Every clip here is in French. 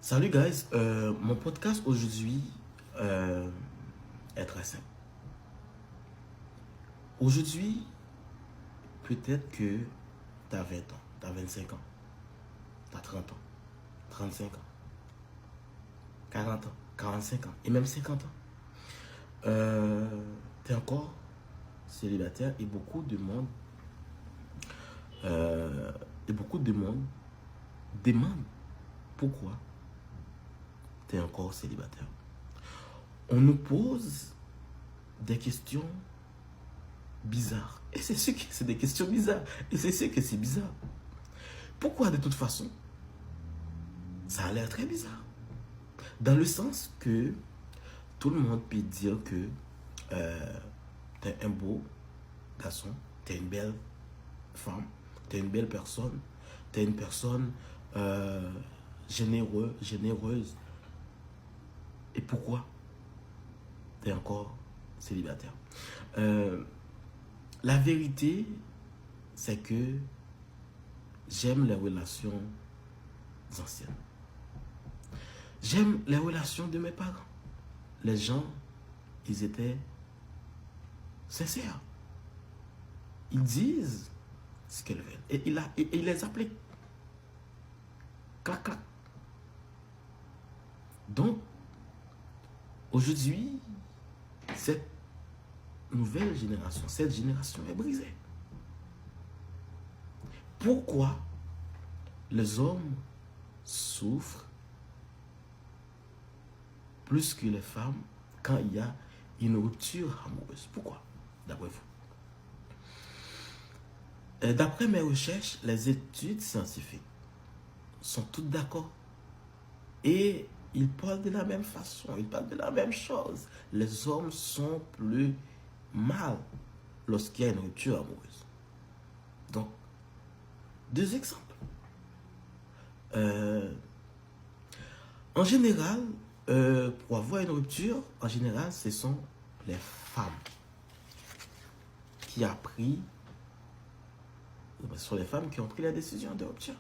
Salut guys, mon podcast aujourd'hui est très simple. Aujourd'hui, peut-être que tu as 20 ans, tu as 25 ans, tu as 30 ans, 35 ans, 40 ans, 45 ans et même 50 ans. Tu es encore célibataire et beaucoup de monde demande pourquoi tu es encore célibataire. On nous pose des questions bizarres. Et c'est sûr que c'est des questions bizarres. Et c'est sûr que c'est bizarre. Pourquoi de toute façon? Ça a l'air très bizarre. Dans le sens que tout le monde peut dire que t'es un beau garçon, t'es une belle femme, t'es une belle personne, t'es une personne généreuse. Et pourquoi t'es encore célibataire? La vérité, c'est que j'aime les relations anciennes. J'aime les relations de mes parents. Les gens, ils étaient sincères. Ils disent ce qu'ils veulent. Et il les applique. Clac, clac. Donc, aujourd'hui, cette nouvelle génération, cette génération est brisée. Pourquoi les hommes souffrent plus que les femmes quand il y a une rupture amoureuse? Pourquoi, d'après vous? D'après mes recherches, les études scientifiques sont toutes d'accord. Et ils parlent de la même façon, ils parlent de la même chose. Les hommes sont plus mal lorsqu'il y a une rupture amoureuse. Donc, deux exemples. En général, pour avoir une rupture, en général, ce sont les femmes qui ont pris, ce sont les femmes qui ont pris la décision de rupture.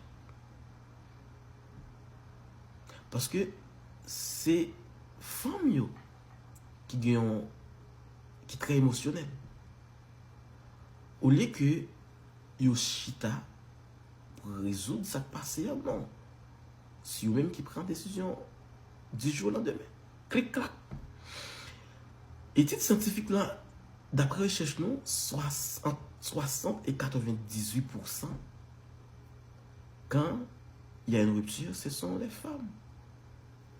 Parce que c'est femmes qui très émotionnelles. Au lieu que Yoshita pour résoudre ça passé, non. C'est eux-mêmes qui prennent décision du jour au lendemain. Clic, clac. Études scientifiques là, d'après recherche, nous, 60 et 98%, quand il y a une rupture, ce sont les femmes,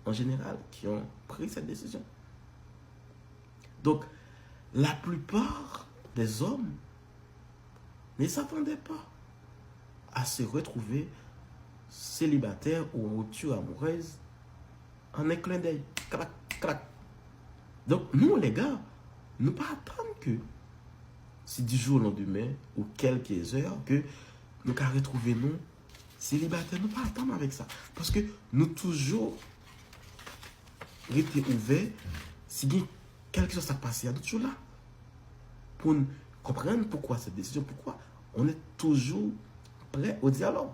en général, qui ont pris cette décision. Donc, la plupart des hommes ne s'attendaient pas à se retrouver célibataires ou en rupture amoureuse en un clin d'œil. Crac, crac. Donc, nous, les gars, nous pas attendre que si du jour au lendemain ou quelques heures que nous allons retrouver nous célibataires. Nous pas attendre avec ça. Parce que nous toujours été ouverts si bien quelque chose s'est passé, nous toujours là. Pour comprendre pourquoi cette décision, pourquoi on est toujours prêt au dialogue.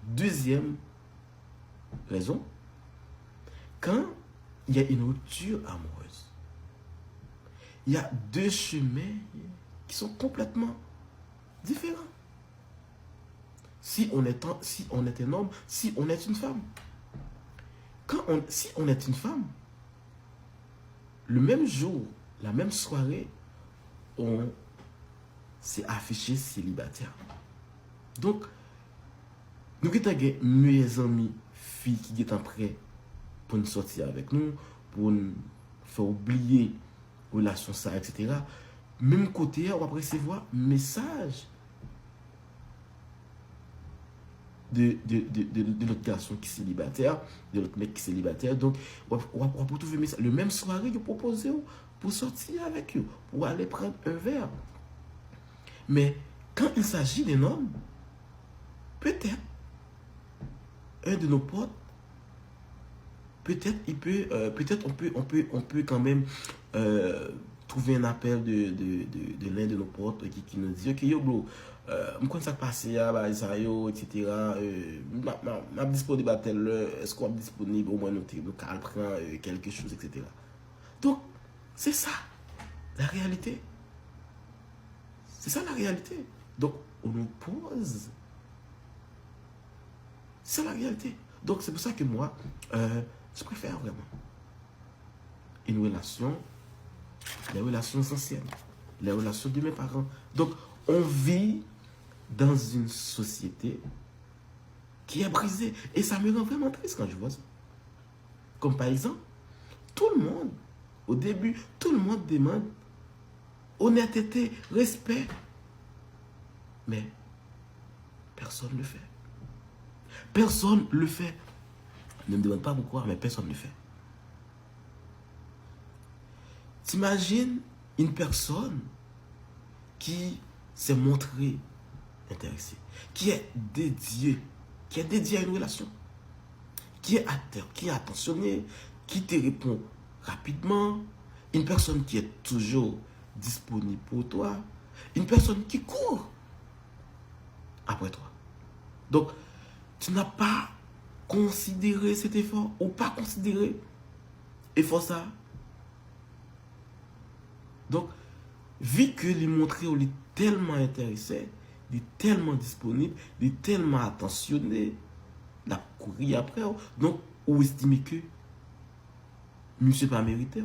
Deuxième raison, quand il y a une rupture amoureuse, il y a deux chemins qui sont complètement différents. Si on est un homme, si on est une femme. Si on est une femme, le même jour, la même soirée, on s'est affiché célibataire. Donc, nous avons mes amis, filles qui sont prêts pour nous sortir avec nous, pour nous faire oublier relation ça, etc. Même côté, on va recevoir message de notre garçon qui est célibataire, de notre mec qui est célibataire. Donc, on va trouver le même soirée que proposer pour sortir avec eux, pour aller prendre un verre. Mais quand il s'agit d'un homme, peut-être un de nos potes, peut-être on peut quand même trouvé un appel de l'un de nos potes qui nous dit, ok, yo, bro, je connais ça qui passe, etc. Je suis disponible à telle heure, est-ce qu'on est disponible, au moins nous prendre quelque chose, etc. Donc, c'est ça, la réalité. C'est ça la réalité. Donc, on nous pose. C'est ça la réalité. Donc, c'est pour ça que moi, je préfère vraiment une relation, les relations anciennes, les relations de mes parents. Donc, on vit dans une société qui est brisée. Et ça me rend vraiment triste quand je vois ça. Comme par exemple, tout le monde, au début, tout le monde demande honnêteté, respect. Mais personne ne le fait. Personne ne le fait. Ne me demande pas pourquoi, mais personne ne le fait. T'imagines une personne qui s'est montrée intéressée, qui est dédiée à une relation, qui est qui est attentionnée, qui te répond rapidement, une personne qui est toujours disponible pour toi, une personne qui court après toi. Donc, tu n'as pas considéré cet effort ou pas considéré effort ça. Donc, vu que les montré, on est tellement intéressé, il est tellement disponible, il est tellement attentionné, la courir après, donc, ou estimer que monsieur pas mérité,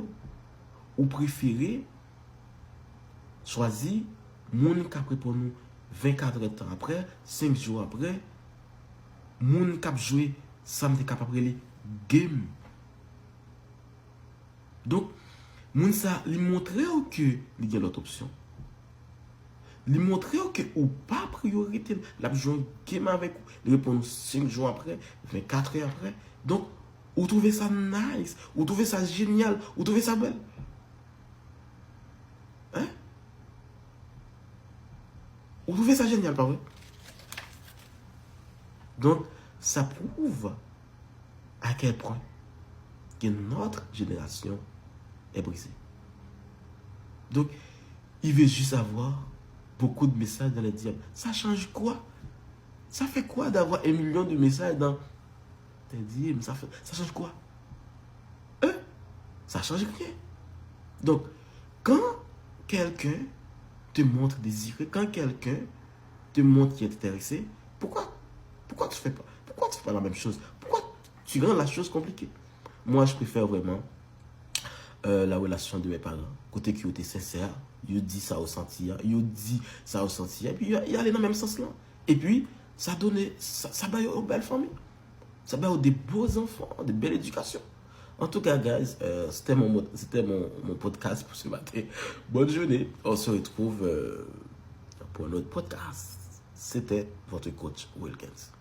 ou préférer choisir mon cap pour nous 24 heures après, 5 jours après, mon cap jouer, ça me capable de game. Donc, moun ça lui montrer que il y a l'autre option. Lui montrer que ou pas priorité, la jouer game avec vous, répondre 5 jours après, 24 heures après. Donc, vous trouvez ça nice, vous trouvez ça génial, vous trouvez ça belle. Hein? Vous trouvez ça génial, pas vrai? Donc, ça prouve à quel point que notre génération est brisée. Donc, il veut juste avoir beaucoup de messages dans les diables. Ça change quoi? Ça fait quoi d'avoir 1 million de messages dans tes diables? Ça change quoi? Ça change rien. Donc, quand quelqu'un te montre désiré, quand quelqu'un te montre qu'il est intéressé, pourquoi tu fais pas? Pourquoi tu fais pas la même chose? Pourquoi tu rends la chose compliquée? Moi, je préfère vraiment la relation de mes parents. Côté qui était sincère, ils dit ça au senti, ils dit ça au senti, et puis il allait dans le même sens là. Et puis, ça donnait, ça va aux belles familles. Ça va aux des beaux enfants, de belles éducations. En tout cas, guys, c'était mon podcast pour ce matin. Bonne journée. On se retrouve pour un autre podcast. C'était votre coach Wilkins.